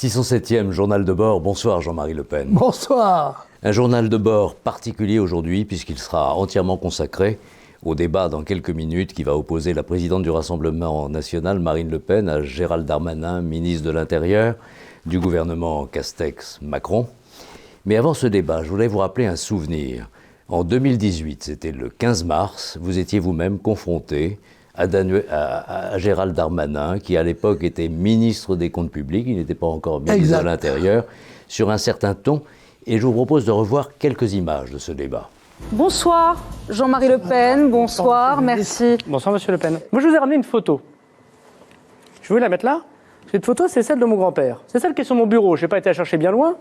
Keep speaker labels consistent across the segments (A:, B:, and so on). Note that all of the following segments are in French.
A: 607e journal de bord. Bonsoir Jean-Marie Le Pen.
B: Bonsoir.
A: Un journal de bord particulier aujourd'hui puisqu'il sera entièrement consacré au débat dans quelques minutes qui va opposer la présidente du Rassemblement national, Marine Le Pen, à Gérald Darmanin, ministre de l'Intérieur du gouvernement Castex-Macron. Mais avant ce débat, je voulais vous rappeler un souvenir. En 2018, c'était le 15 mars, vous étiez vous-même confronté à Gérald Darmanin, qui à l'époque était ministre des Comptes publics, il n'était pas encore ministre de l'Intérieur, sur un certain ton. Et je vous propose de revoir quelques images de ce débat.
C: Bonsoir Jean-Marie Le Pen, bonsoir, merci.
D: Bonsoir Monsieur Le Pen. Moi je vous ai ramené une photo. Je vais la mettre là. Cette photo, c'est celle de mon grand-père. C'est celle qui est sur mon bureau. Je n'ai pas été la chercher bien loin.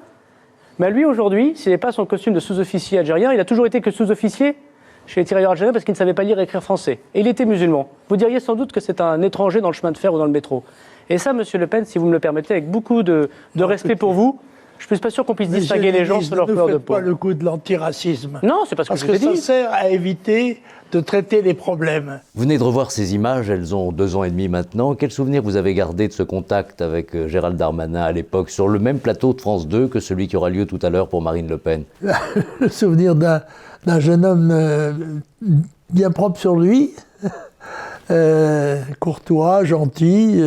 D: Mais lui, aujourd'hui, s'il n'est pas son costume de sous-officier algérien, il a toujours été que sous-officier chez les tirailleurs algériens parce qu'il ne savait pas lire et écrire français. Et il était musulman. Vous diriez sans doute que c'est un étranger dans le chemin de fer ou dans le métro. Et ça, Monsieur Le Pen, si vous me le permettez, avec beaucoup de respect pour vous, je ne suis pas sûr qu'on puisse distinguer les gens sur leur couleur de peau.
B: Ne faites pas le coup de l'antiracisme.
D: Non, c'est pas ce que je vous ai dit.
B: Parce que ça sert à éviter de traiter les problèmes.
A: Vous venez de revoir ces images, elles ont 2 ans et demi maintenant. Quel souvenir vous avez gardé de ce contact avec Gérald Darmanin à l'époque, sur le même plateau de France 2 que celui qui aura lieu tout à l'heure pour Marine Le Pen?
B: Le souvenir d'un jeune homme bien propre sur lui, courtois, gentil,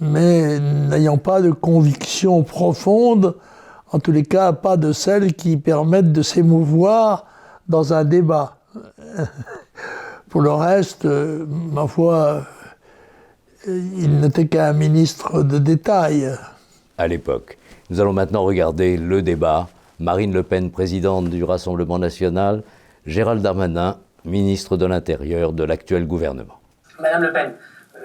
B: mais n'ayant pas de conviction profonde, en tous les cas pas de celles qui permettent de s'émouvoir dans un débat. Pour le reste, ma foi, il n'était qu'un ministre de détail.
A: À l'époque. Nous allons maintenant regarder le débat. Marine Le Pen, présidente du Rassemblement national, Gérald Darmanin, ministre de l'Intérieur de l'actuel gouvernement.
E: Madame Le Pen,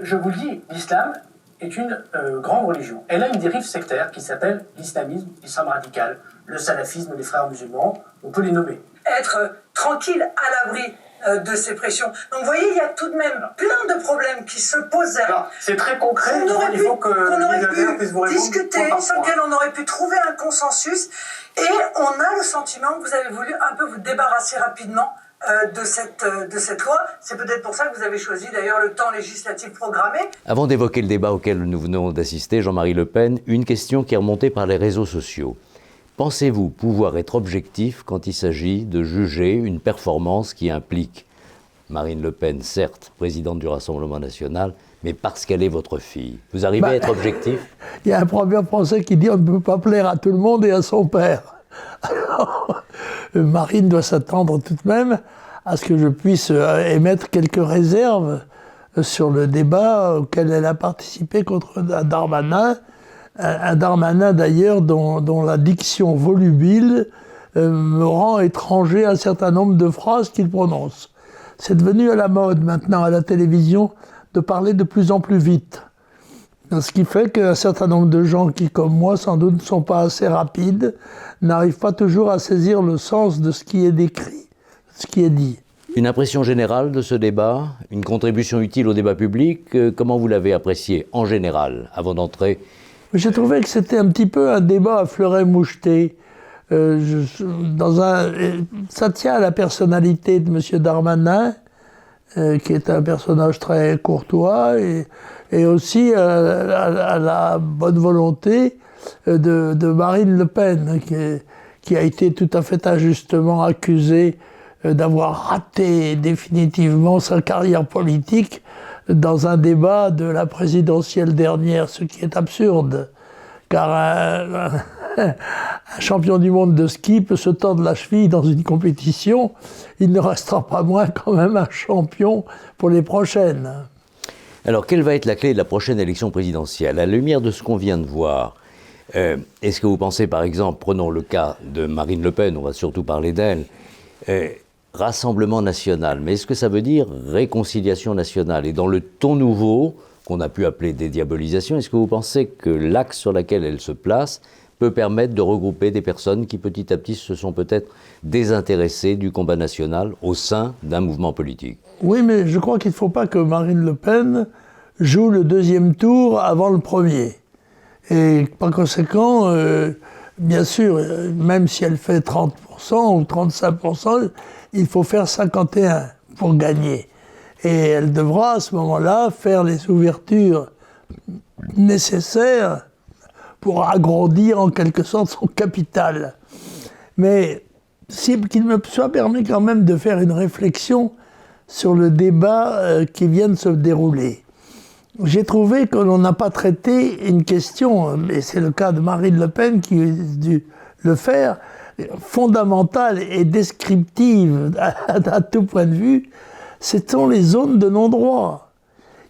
E: je vous le dis, l'islam est une grande religion. Elle a une dérive sectaire qui s'appelle l'islamisme, l'islam radical, le salafisme, les frères musulmans, on peut les nommer.
F: Être tranquille, à l'abri de ces pressions. Donc vous voyez, il y a tout de même plein de problèmes qui se posent.
E: C'est très concret, il faut que
F: qu'on aurait
E: les puisse vous
F: pu
E: répondre.
F: discuter, sur lequel on aurait pu trouver un consensus. Et on a le sentiment que vous avez voulu un peu vous débarrasser rapidement de cette loi. C'est peut-être pour ça que vous avez choisi d'ailleurs le temps législatif programmé.
A: Avant d'évoquer le débat auquel nous venons d'assister, Jean-Marie Le Pen, une question qui est remontée par les réseaux sociaux. Pensez-vous pouvoir être objectif quand il s'agit de juger une performance qui implique Marine Le Pen, certes, présidente du Rassemblement national, mais parce qu'elle est votre fille? Vous arrivez à être objectif?
B: Il y a un proverbe français qui dit « on ne peut pas plaire à tout le monde et à son père ». Alors, Marine doit s'attendre tout de même à ce que je puisse émettre quelques réserves sur le débat auquel elle a participé contre Darmanin. Un Darmanin d'ailleurs dont la diction volubile me rend étranger un certain nombre de phrases qu'il prononce. C'est devenu à la mode maintenant à la télévision de parler de plus en plus vite. Ce qui fait qu'un certain nombre de gens qui, comme moi, sans doute ne sont pas assez rapides, n'arrivent pas toujours à saisir le sens de ce qui est décrit, ce qui est dit.
A: Une impression générale de ce débat? Une contribution utile au débat public? Comment vous l'avez apprécié en général, avant d'entrer?
B: J'ai trouvé que c'était un petit peu un débat à fleuret moucheté. Ça tient à la personnalité de M. Darmanin, qui est un personnage très courtois, et aussi à la bonne volonté de Marine Le Pen, qui a été tout à fait injustement accusée d'avoir raté définitivement sa carrière politique dans un débat de la présidentielle dernière, ce qui est absurde, car un champion du monde de ski peut se tordre la cheville dans une compétition, il ne restera pas moins quand même un champion pour les prochaines.
A: Alors, quelle va être la clé de la prochaine élection présidentielle? À la lumière de ce qu'on vient de voir, est-ce que vous pensez, par exemple, prenons le cas de Marine Le Pen, on va surtout parler d'elle, Rassemblement national, mais est-ce que ça veut dire réconciliation nationale? Et dans le ton nouveau, qu'on a pu appeler dédiabolisation, est-ce que vous pensez que l'axe sur lequel elle se place peut permettre de regrouper des personnes qui petit à petit se sont peut-être désintéressées du combat national au sein d'un mouvement politique?
B: Oui, mais je crois qu'il ne faut pas que Marine Le Pen joue le deuxième tour avant le premier. Et par conséquent, bien sûr, même si elle fait 30% ou 35%, il faut faire 51% pour gagner. Et elle devra à ce moment-là faire les ouvertures nécessaires pour agrandir en quelque sorte son capital. Mais qu'il me soit permis quand même de faire une réflexion sur le débat qui vient de se dérouler. J'ai trouvé que l'on n'a pas traité une question, et c'est le cas de Marine Le Pen qui a dû le faire, fondamentale et descriptive à tout point de vue, ce sont les zones de non-droit.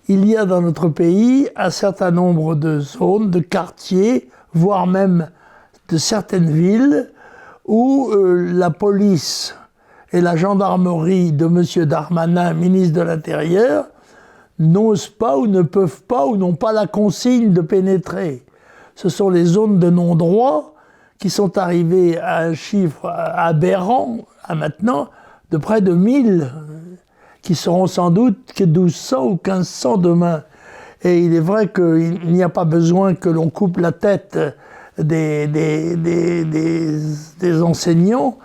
B: Il y a dans notre pays un certain nombre de zones, de quartiers, voire même de certaines villes, où la police et la gendarmerie de M. Darmanin, ministre de l'Intérieur, n'osent pas ou ne peuvent pas ou n'ont pas la consigne de pénétrer. Ce sont les zones de non-droit qui sont arrivées à un chiffre aberrant, à maintenant, de près de 1000, qui seront sans doute que 1200 ou 1500 demain. Et il est vrai qu'il n'y a pas besoin que l'on coupe la tête des enseignants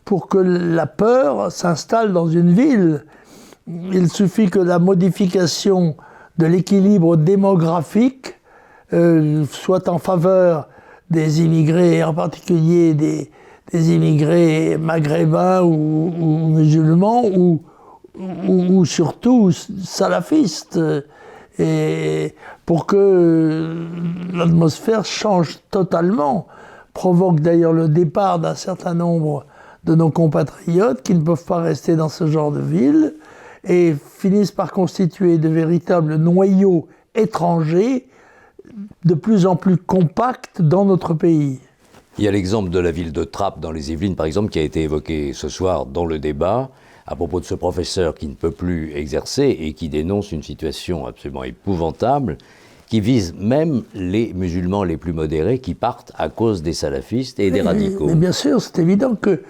B: pour que la peur s'installe dans une ville. Il suffit que la modification de l'équilibre démographique soit en faveur des immigrés, en particulier des immigrés maghrébins ou musulmans, ou surtout salafistes, et pour que l'atmosphère change totalement, provoque d'ailleurs le départ d'un certain nombre de nos compatriotes qui ne peuvent pas rester dans ce genre de ville et finissent par constituer de véritables noyaux étrangers de plus en plus compacts dans notre pays.
A: Il y a l'exemple de la ville de Trappes dans les Yvelines, par exemple, qui a été évoqué ce soir dans le débat, à propos de ce professeur qui ne peut plus exercer et qui dénonce une situation absolument épouvantable, qui vise même les musulmans les plus modérés qui partent à cause des salafistes et des radicaux.
B: Mais bien sûr, c'est évident que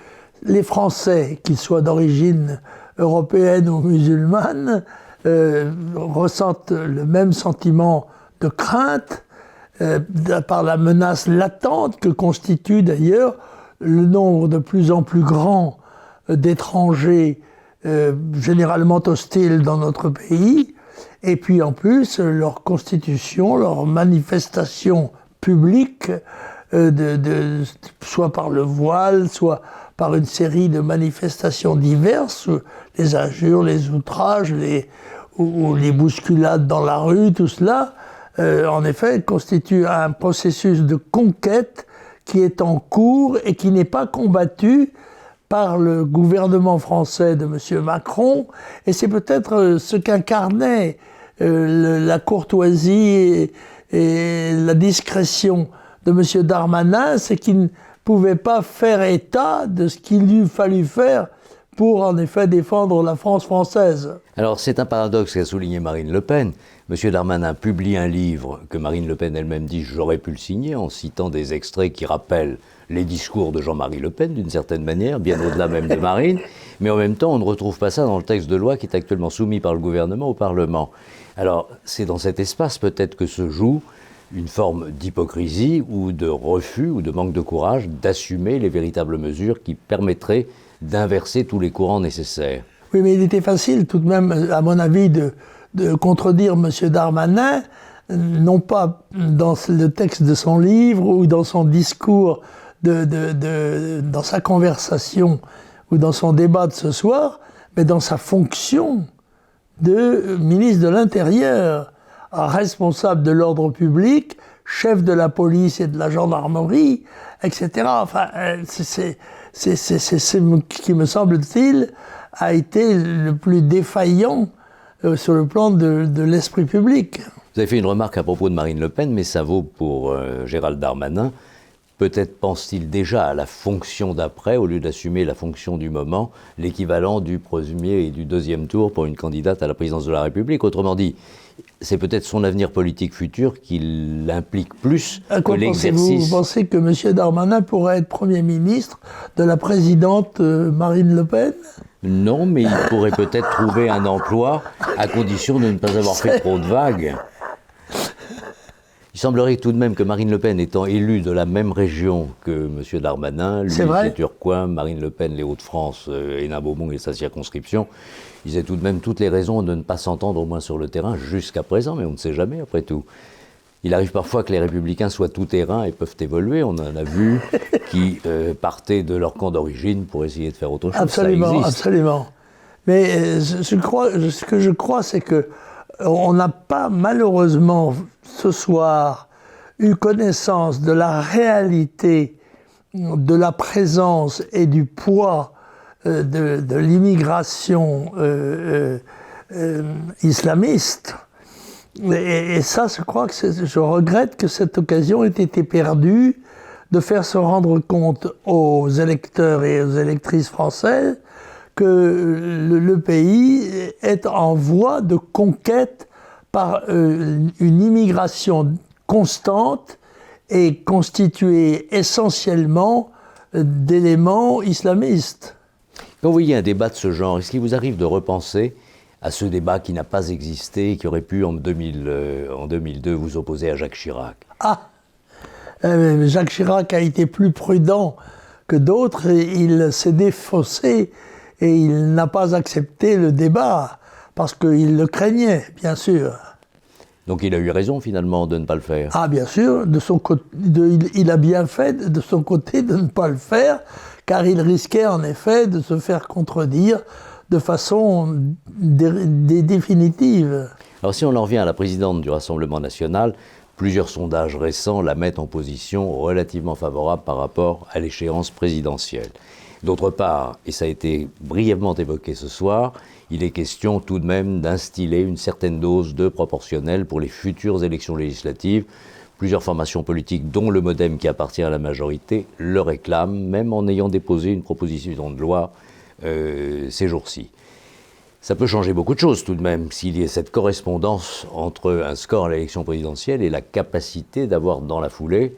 B: les Français, qu'ils soient d'origine européenne ou musulmane, ressentent le même sentiment de crainte par la menace latente que constitue d'ailleurs le nombre de plus en plus grand d'étrangers généralement hostiles dans notre pays, et puis en plus leur constitution, leur manifestation publique, soit par le voile, soit par une série de manifestations diverses, les injures, les outrages, ou les bousculades dans la rue, tout cela, en effet, constitue un processus de conquête qui est en cours et qui n'est pas combattu par le gouvernement français de M. Macron, et c'est peut-être ce qu'incarnait la courtoisie et la discrétion de M. Darmanin, c'est qu'il ne pouvait pas faire état de ce qu'il lui fallut faire pour en effet défendre la France française.
A: Alors c'est un paradoxe qu'a souligné Marine Le Pen. M. Darmanin publie un livre que Marine Le Pen elle-même dit « j'aurais pu le signer » en citant des extraits qui rappellent les discours de Jean-Marie Le Pen d'une certaine manière, bien au-delà même de Marine, mais en même temps on ne retrouve pas ça dans le texte de loi qui est actuellement soumis par le gouvernement au Parlement. Alors c'est dans cet espace peut-être que se joue une forme d'hypocrisie ou de refus ou de manque de courage d'assumer les véritables mesures qui permettraient d'inverser tous les courants nécessaires.
B: Oui, mais il était facile tout de même, à mon avis, de contredire M. Darmanin, non pas dans le texte de son livre ou dans son discours, dans sa conversation ou dans son débat de ce soir, mais dans sa fonction de ministre de l'Intérieur, responsable de l'ordre public, chef de la police et de la gendarmerie, etc. Enfin, c'est ce qui, me semble-t-il, a été le plus défaillant sur le plan de l'esprit public.
A: Vous avez fait une remarque à propos de Marine Le Pen, mais ça vaut pour Gérald Darmanin. Peut-être pense-t-il déjà à la fonction d'après, au lieu d'assumer la fonction du moment, l'équivalent du premier et du deuxième tour pour une candidate à la présidence de la République. Autrement dit, c'est peut-être son avenir politique futur qui l'implique plus que l'exercice.
B: Vous pensez que M. Darmanin pourrait être Premier ministre de la présidente Marine Le Pen ?
A: Non, mais il pourrait peut-être trouver un emploi à condition de ne pas avoir fait trop de vagues. Il semblerait tout de même que Marine Le Pen étant élue de la même région que M. Darmanin, lui c'est Tourcoing, Marine Le Pen les Hauts-de-France, Hénin Beaumont et sa circonscription, ils aient tout de même toutes les raisons de ne pas s'entendre au moins sur le terrain jusqu'à présent, mais on ne sait jamais après tout. Il arrive parfois que les républicains soient tout-terrain et peuvent évoluer. On en a vu qui partaient de leur camp d'origine pour essayer de faire autre chose.
B: Absolument,
A: ça existe.
B: absolument. Mais ce que je crois, c'est que on n'a pas, malheureusement, ce soir, eu connaissance de la réalité de la présence et du poids de l'immigration islamiste. Et ça, je crois que je regrette que cette occasion ait été perdue de faire se rendre compte aux électeurs et aux électrices françaises que le pays est en voie de conquête par une immigration constante et constituée essentiellement d'éléments islamistes.
A: Quand vous voyez un débat de ce genre, est-ce qu'il vous arrive de repenser à ce débat qui n'a pas existé et qui aurait pu en 2002 vous opposer à Jacques Chirac?
B: Jacques Chirac a été plus prudent que d'autres, il s'est défaussé et il n'a pas accepté le débat parce qu'il le craignait, bien sûr.
A: Donc il a eu raison finalement de ne pas le faire.
B: Ah bien sûr, il a bien fait de son côté de ne pas le faire, car il risquait en effet de se faire contredire de façon définitive.
A: Alors si on en revient à la présidente du Rassemblement national, plusieurs sondages récents la mettent en position relativement favorable par rapport à l'échéance présidentielle. D'autre part, et ça a été brièvement évoqué ce soir, il est question tout de même d'instiller une certaine dose de proportionnel pour les futures élections législatives. Plusieurs formations politiques, dont le MoDem qui appartient à la majorité, le réclament, même en ayant déposé une proposition de loi ces jours-ci. Ça peut changer beaucoup de choses tout de même, s'il y a cette correspondance entre un score à l'élection présidentielle et la capacité d'avoir dans la foulée,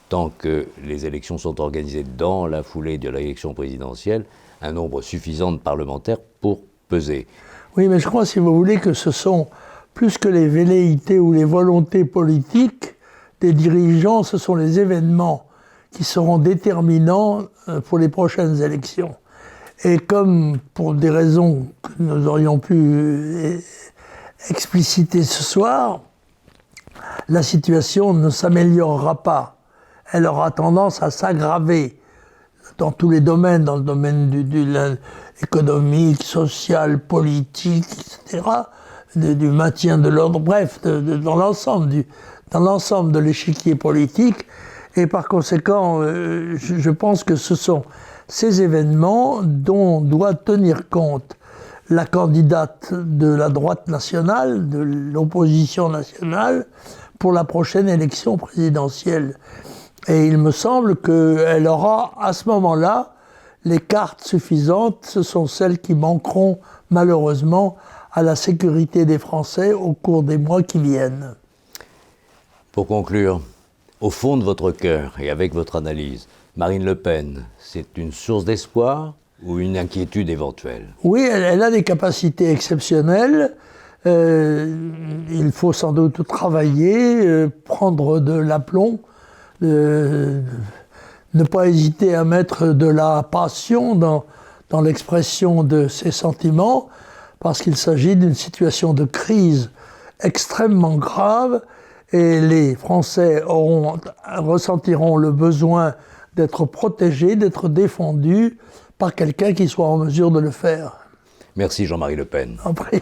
A: tant que les élections sont organisées dans la foulée de l'élection présidentielle, un nombre suffisant de parlementaires pour peser.
B: Oui, mais je crois, si vous voulez, que ce sont, plus que les velléités ou les volontés politiques des dirigeants, ce sont les événements qui seront déterminants pour les prochaines élections. Et comme, pour des raisons que nous aurions pu expliciter ce soir, la situation ne s'améliorera pas. Elle aura tendance à s'aggraver dans tous les domaines, dans le domaine économique, social, politique, etc., du maintien de l'ordre, bref, dans l'ensemble de l'échiquier politique. Et par conséquent, je pense que ce sont ces événements dont doit tenir compte la candidate de la droite nationale, de l'opposition nationale, pour la prochaine élection présidentielle. Et il me semble qu'elle aura, à ce moment-là, les cartes suffisantes. Ce sont celles qui manqueront, malheureusement, à la sécurité des Français au cours des mois qui viennent.
A: Pour conclure, au fond de votre cœur et avec votre analyse, Marine Le Pen, c'est une source d'espoir ou une inquiétude éventuelle? Oui,
B: elle a des capacités exceptionnelles. Il faut sans doute travailler, prendre de l'aplomb, ne pas hésiter à mettre de la passion dans l'expression de ses sentiments, parce qu'il s'agit d'une situation de crise extrêmement grave, et les Français ressentiront le besoin d'être protégés, d'être défendus par quelqu'un qui soit en mesure de le faire.
A: Merci Jean-Marie Le Pen.
B: En prie.